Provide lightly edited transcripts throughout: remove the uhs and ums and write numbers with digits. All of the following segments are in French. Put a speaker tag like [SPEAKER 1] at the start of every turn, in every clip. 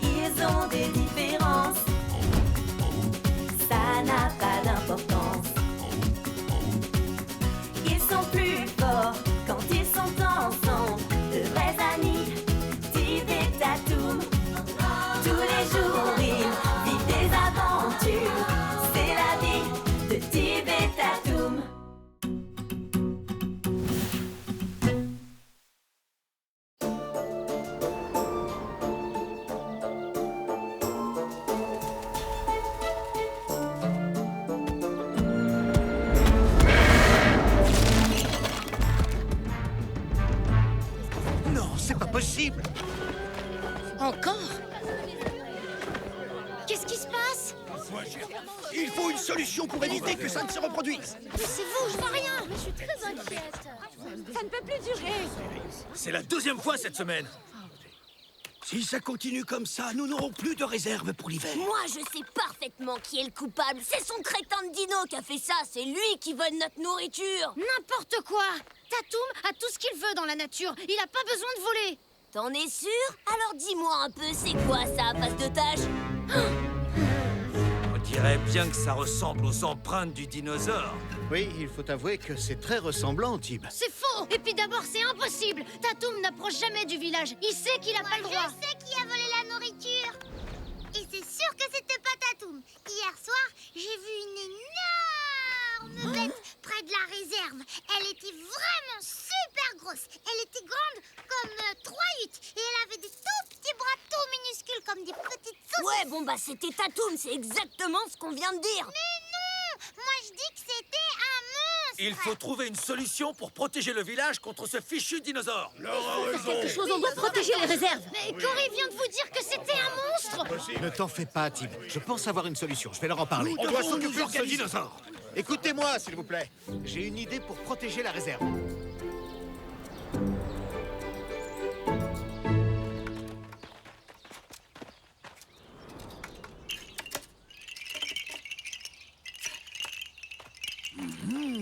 [SPEAKER 1] Ils ont des différences, ça n'a pas d'importance. Ils sont plus forts quand ils sont ensemble, de vrais amis, Tib et Tatoum. Tous les jours ils vivent des aventures, c'est la vie de Tib et Tatoum.
[SPEAKER 2] Non, c'est pas possible.
[SPEAKER 3] Encore? Qu'est-ce qui se passe?
[SPEAKER 2] Il faut une solution pour éviter que ça ne se reproduise.
[SPEAKER 3] Mais c'est vous, je vois rien.
[SPEAKER 4] Je suis très inquiète. Ça ne peut plus durer.
[SPEAKER 2] C'est la deuxième fois cette semaine. Si ça continue comme ça, nous n'aurons plus de réserve pour l'hiver.
[SPEAKER 5] Moi, je sais parfaitement qui est le coupable. C'est son crétin de dino qui a fait ça. C'est lui qui vole notre nourriture.
[SPEAKER 3] N'importe quoi. Tatoum a tout ce qu'il veut dans la nature. Il a pas besoin de voler.
[SPEAKER 5] T'en es sûr? Alors dis-moi un peu, c'est quoi ça à face de tâche?
[SPEAKER 6] On dirait bien que ça ressemble aux empreintes du dinosaure.
[SPEAKER 7] Oui, il faut avouer que c'est très ressemblant, Tib.
[SPEAKER 3] C'est faux. Et puis d'abord, c'est impossible. Tatoum n'approche jamais du village. Il sait qu'il a pas le droit.
[SPEAKER 8] Je sais qui a volé la nourriture. Et c'est sûr que c'était pas Tatoum. Hier soir, j'ai vu une énorme bête près de la réserve. Elle était vraiment super grosse. Elle était grande comme 3 huîtres. Et elle avait des tout petits bras tout minuscules comme des petites saucisses.
[SPEAKER 5] Ouais, bon bah c'était Tatoum, c'est exactement ce qu'on vient de dire.
[SPEAKER 8] Mais non! Moi je dis que c'était un monstre.
[SPEAKER 6] Il faut trouver une solution pour protéger le village contre ce fichu dinosaure.
[SPEAKER 3] Quelque chose, on doit protéger les réserves. Mais Cory vient de vous dire que c'était un monstre.
[SPEAKER 7] Ne t'en fais pas, Tib. Je pense avoir une solution. Je vais leur en parler.
[SPEAKER 2] On doit s'occuper de ce dinosaure.
[SPEAKER 7] Écoutez-moi, s'il vous plaît. J'ai une idée pour protéger la réserve.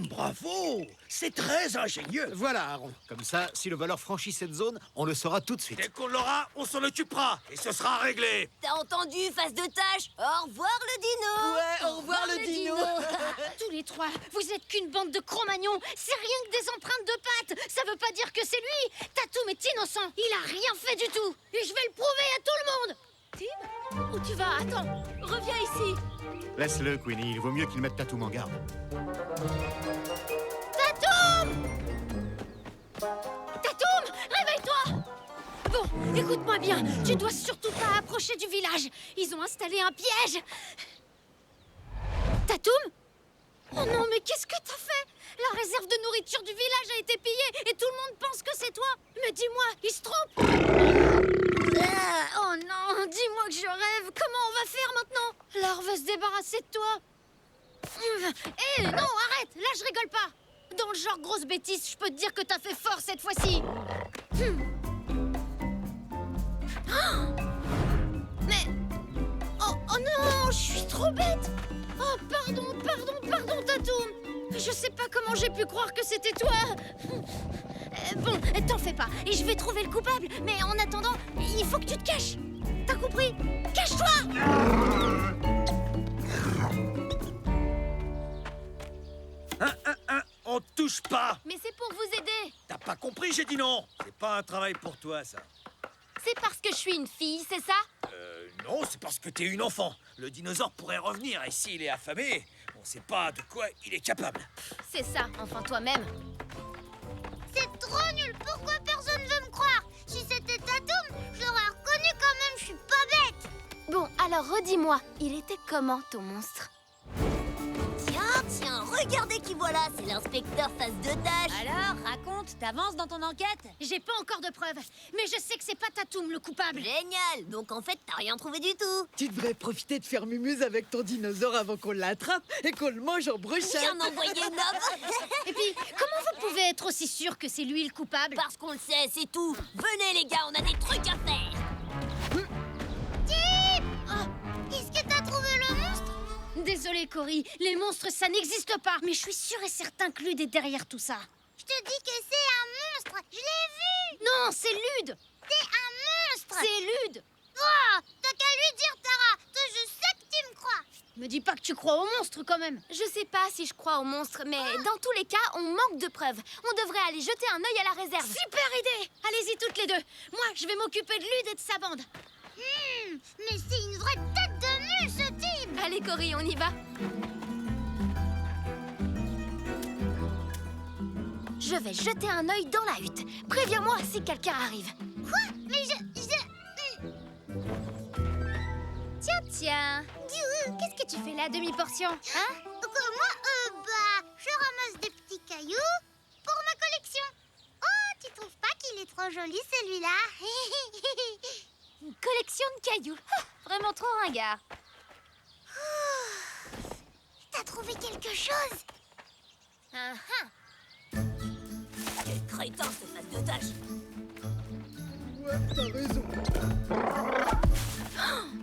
[SPEAKER 2] Bravo! C'est très ingénieux.
[SPEAKER 7] Voilà, Aaron. Comme ça, si le voleur franchit cette zone, on le saura tout de suite.
[SPEAKER 6] Dès qu'on l'aura, on s'en occupera et ce sera réglé.
[SPEAKER 5] T'as entendu, face de tâche? Au revoir le dino.
[SPEAKER 3] Ouais, au revoir le dino. Tous les trois, vous êtes qu'une bande de Cro-Magnons. C'est rien que des empreintes de pattes. Ça veut pas dire que c'est lui. Tatoum est innocent. Il a rien fait du tout. Et je vais le prouver à tout le monde.
[SPEAKER 4] Tib, où tu vas? Attends, reviens ici.
[SPEAKER 7] Laisse-le, Queenie. Il vaut mieux qu'il mette Tatoum en garde.
[SPEAKER 3] Tatoum, réveille-toi. Bon, écoute-moi bien. Tu dois surtout pas approcher du village. Ils ont installé un piège. Tatoum? Oh non, mais qu'est-ce que t'as fait? La réserve de nourriture du village a été pillée et tout le monde pense que c'est toi. Mais dis-moi, il se trompe. Oh non, dis-moi que je rêve. Comment on va faire maintenant? L'or veut se débarrasser de toi. Eh non, arrête. Là, je rigole pas. Dans le genre grosse bêtise, je peux te dire que t'as fait fort cette fois-ci. Mais... Oh non, je suis trop bête. Oh, pardon, Tatoum. Je sais pas comment j'ai pu croire que c'était toi. Bon, t'en fais pas. Et je vais trouver le coupable. Mais en attendant, il faut que tu te caches. T'as compris? Cache-toi.
[SPEAKER 6] On touche pas.
[SPEAKER 4] Mais c'est pour vous aider.
[SPEAKER 6] T'as pas compris, j'ai dit non. C'est pas un travail pour toi, ça.
[SPEAKER 4] C'est parce que je suis une fille, c'est ça?
[SPEAKER 6] Non, c'est parce que t'es une enfant. Le dinosaure pourrait revenir et s'il est affamé, on sait pas de quoi il est capable.
[SPEAKER 4] C'est ça, enfin toi-même.
[SPEAKER 8] C'est trop nul. Pourquoi personne veut me croire? Si c'était Tatoum, je l'aurais reconnu quand même. Je suis pas bête.
[SPEAKER 4] Bon, alors redis-moi, il était comment ton monstre?
[SPEAKER 5] Tiens, regardez qui voilà, c'est l'inspecteur face de tâche.
[SPEAKER 3] Alors, raconte, t'avances dans ton enquête? J'ai pas encore de preuves, mais je sais que c'est pas Tatoum le coupable.
[SPEAKER 5] Génial, donc en fait t'as rien trouvé du tout.
[SPEAKER 9] Tu devrais profiter de faire mumuse avec ton dinosaure avant qu'on l'attrape et qu'on le mange en brochette.
[SPEAKER 5] Bien envoyé, Nob.
[SPEAKER 3] Et puis, comment vous pouvez être aussi sûr que c'est lui le coupable?
[SPEAKER 5] Parce qu'on le sait, c'est tout. Venez les gars, on a des trucs à faire.
[SPEAKER 8] Tib! Oh, est-ce que t'as trouvé le monstre?
[SPEAKER 3] Désolée, Cory, les monstres, ça n'existe pas. Mais je suis sûre et certain que Lude est derrière tout ça.
[SPEAKER 8] Je te dis que c'est un monstre. Je l'ai vu.
[SPEAKER 3] Non, c'est Lude.
[SPEAKER 8] C'est un monstre.
[SPEAKER 3] C'est Lude.
[SPEAKER 8] Oh, t'as qu'à lui dire, Tara. Toi, je sais que tu me crois.
[SPEAKER 3] Me dis pas que tu crois aux monstres, quand même.
[SPEAKER 4] Je sais pas si je crois aux monstres, mais dans tous les cas, on manque de preuves. On devrait aller jeter un œil à la réserve.
[SPEAKER 3] Super idée. Allez-y toutes les deux. Moi, je vais m'occuper de Lude et de sa bande.
[SPEAKER 8] Mais c'est une vraie tête de mule, ce type.
[SPEAKER 4] Allez, Cory, on y va. Je vais jeter un œil dans la hutte. Préviens-moi si quelqu'un arrive.
[SPEAKER 8] Quoi? Mais
[SPEAKER 3] Tiens, qu'est-ce que tu fais là, demi-portion, hein?
[SPEAKER 8] Moi, je ramasse des petits cailloux pour ma collection. Oh, tu trouves pas qu'il est trop joli, celui-là?
[SPEAKER 4] Une collection de cailloux. Vraiment trop ringard.
[SPEAKER 8] T'as trouvé quelque chose?
[SPEAKER 5] Quel crétin, ce face de tâche.
[SPEAKER 9] Ouais, t'as raison.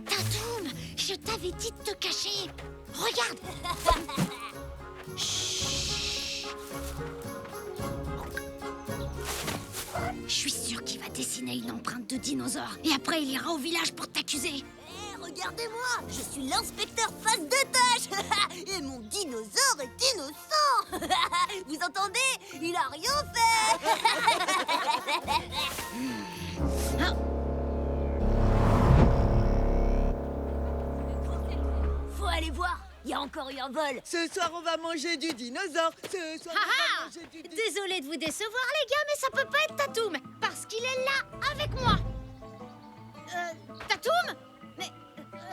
[SPEAKER 3] Tatoum, je t'avais dit de te cacher. Regarde. Chut. Je suis sûre qu'il va dessiner une empreinte de dinosaure. Et après, il ira au village pour t'accuser.
[SPEAKER 5] Hé, regardez-moi, je suis l'inspecteur face de tâche. Et mon dinosaure est innocent. Vous entendez? Il a rien fait. Faut aller voir, il y a encore eu un vol.
[SPEAKER 9] Ce soir, on va manger du dinosaure. Ce soir, on va manger du dinosaure.
[SPEAKER 3] Désolée de vous décevoir, les gars, mais ça peut pas être Tatoum. Parce qu'il est là, avec moi. Tatoum? Mais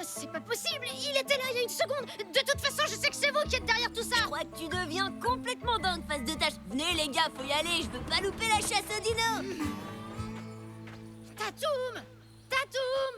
[SPEAKER 3] c'est pas possible, il était là il y a une seconde. De toute façon, je sais que c'est vous qui êtes derrière tout ça.
[SPEAKER 5] Je crois que tu deviens complètement dingue face de tâche. Venez les gars, faut y aller, je veux pas louper la chasse aux dinos.
[SPEAKER 3] Tatoum! Tatoum!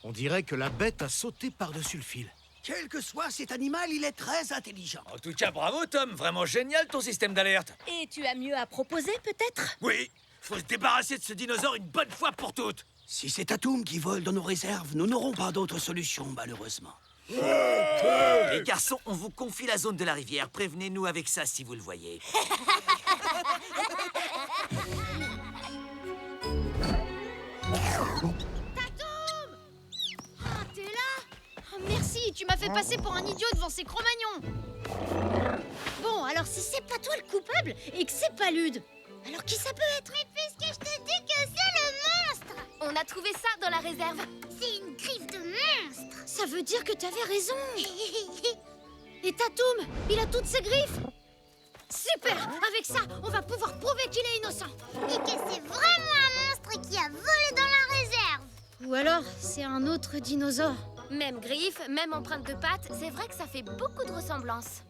[SPEAKER 7] On dirait que la bête a sauté par-dessus le fil.
[SPEAKER 2] Quel que soit cet animal, il est très intelligent.
[SPEAKER 6] En tout cas, bravo Tom, vraiment génial ton système d'alerte.
[SPEAKER 3] Et tu as mieux à proposer, peut-être?
[SPEAKER 6] Oui, faut se débarrasser de ce dinosaure une bonne fois pour toutes.
[SPEAKER 2] Si c'est Tatoum qui vole dans nos réserves, nous n'aurons pas d'autre solution, malheureusement.
[SPEAKER 6] Les garçons, on vous confie la zone de la rivière. Prévenez-nous avec ça si vous le voyez.
[SPEAKER 3] Ah, t'es là? Oh, merci, tu m'as fait passer pour un idiot devant ces Cro-Magnons. Bon, alors si c'est pas toi le coupable et que c'est pas Lude, alors qui ça peut être?
[SPEAKER 8] Mais puisque je te dis que c'est le monstre.
[SPEAKER 4] On a trouvé ça dans la réserve.
[SPEAKER 8] C'est une griffe de monstre.
[SPEAKER 3] Ça veut dire que t'avais raison. Et Tatoum, il a toutes ses griffes. Super, avec ça, on va pouvoir prouver qu'il est innocent.
[SPEAKER 8] Et que c'est vraiment un monstre qui a volé dans la réserve.
[SPEAKER 3] Ou alors, c'est un autre dinosaure.
[SPEAKER 4] Même griffe, même empreinte de pattes, c'est vrai que ça fait beaucoup de ressemblances.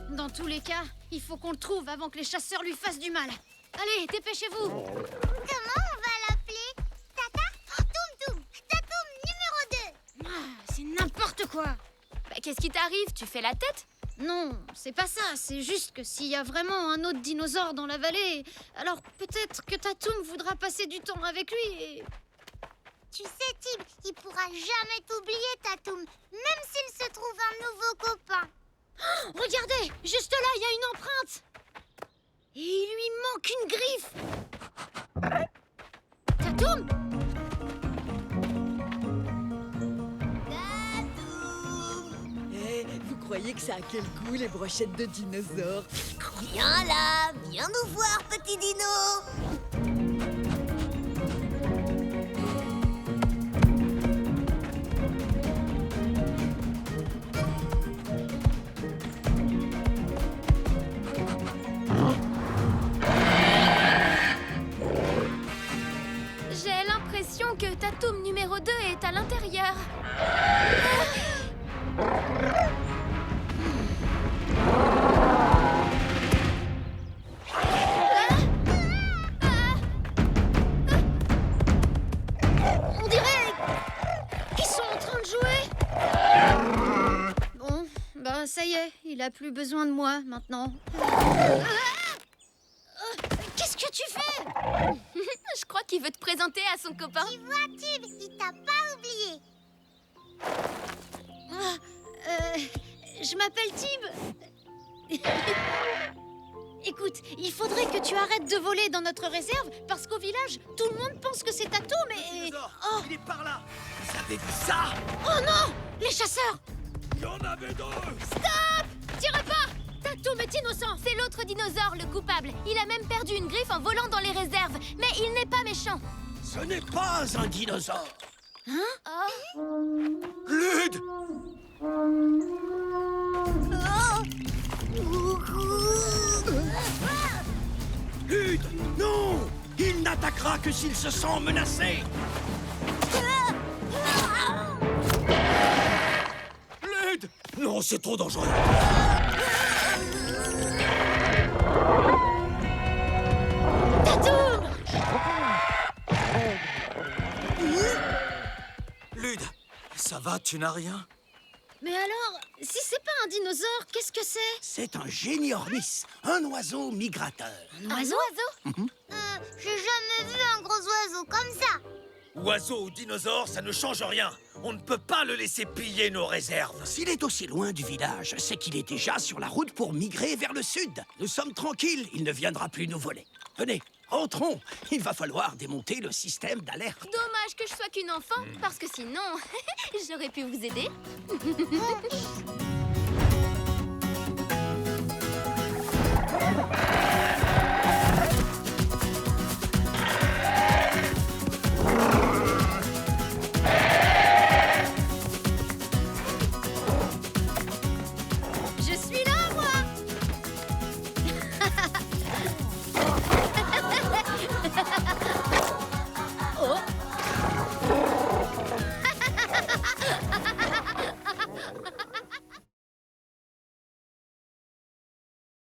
[SPEAKER 3] Dans tous les cas, il faut qu'on le trouve avant que les chasseurs lui fassent du mal. Allez, dépêchez-vous.
[SPEAKER 8] Comment on va l'appeler? Tata? Toum Toum. Tatoum numéro 2.
[SPEAKER 3] Ah, c'est n'importe quoi.
[SPEAKER 4] Bah, qu'est-ce qui t'arrive? Tu fais la tête?
[SPEAKER 3] Non, c'est pas ça. C'est juste que s'il y a vraiment un autre dinosaure dans la vallée, alors peut-être que Tatoum voudra passer du temps avec lui et...
[SPEAKER 8] Tu sais, Tib, il pourra jamais t'oublier, Tatoum, même s'il se trouve un nouveau copain.
[SPEAKER 3] Oh, regardez, juste là, il y a une empreinte. Et il lui manque une griffe. Tatoum!
[SPEAKER 9] Eh, vous croyez que ça a quel goût, les brochettes de dinosaures?
[SPEAKER 5] Viens là, viens nous voir, petit dino.
[SPEAKER 4] J'ai l'impression que Tatoum numéro 2 est à l'intérieur.
[SPEAKER 3] On dirait qu'ils sont en train de jouer. Bon, ben ça y est, il a plus besoin de moi maintenant. Qu'est-ce que tu fais?
[SPEAKER 4] Je crois qu'il veut te présenter à son copain.
[SPEAKER 8] Tu vois, Tib, il t'a pas oublié.
[SPEAKER 3] Je m'appelle Tib. Écoute, il faudrait que tu arrêtes de voler dans notre réserve parce qu'au village, tout le monde pense que c'est Tatoum et...
[SPEAKER 2] Dinosaure,
[SPEAKER 3] Oh,
[SPEAKER 2] il est par là. Vous avez vu ça?
[SPEAKER 3] oh non! Les chasseurs!
[SPEAKER 2] Il y en avait deux.
[SPEAKER 3] Tirez pas! Tatoum est innocent!
[SPEAKER 4] C'est l'autre dinosaure, le coupable. Il a même perdu une griffe en volant dans les réserves. Mais il n'est pas méchant.
[SPEAKER 2] Ce n'est pas un dinosaure.
[SPEAKER 4] Oh.
[SPEAKER 2] Lude! Lude! Non! Il n'attaquera que s'il se sent menacé. Lude! Non, c'est trop dangereux.
[SPEAKER 3] Tatoum!
[SPEAKER 6] Lude, ça va, tu n'as rien?
[SPEAKER 3] Mais alors, si c'est pas un dinosaure, qu'est-ce que c'est?
[SPEAKER 2] C'est un géniornis, un oiseau migrateur.
[SPEAKER 3] Un oiseau?
[SPEAKER 8] J'ai jamais vu un gros oiseau comme ça.
[SPEAKER 6] Oiseau ou dinosaure, ça ne change rien. On ne peut pas le laisser piller nos réserves.
[SPEAKER 2] S'il est aussi loin du village, c'est qu'il est déjà sur la route pour migrer vers le sud. Nous sommes tranquilles, il ne viendra plus nous voler. Venez, entrons. Il va falloir démonter le système d'alerte.
[SPEAKER 4] Dommage que je sois qu'une enfant, parce que sinon, j'aurais pu vous aider.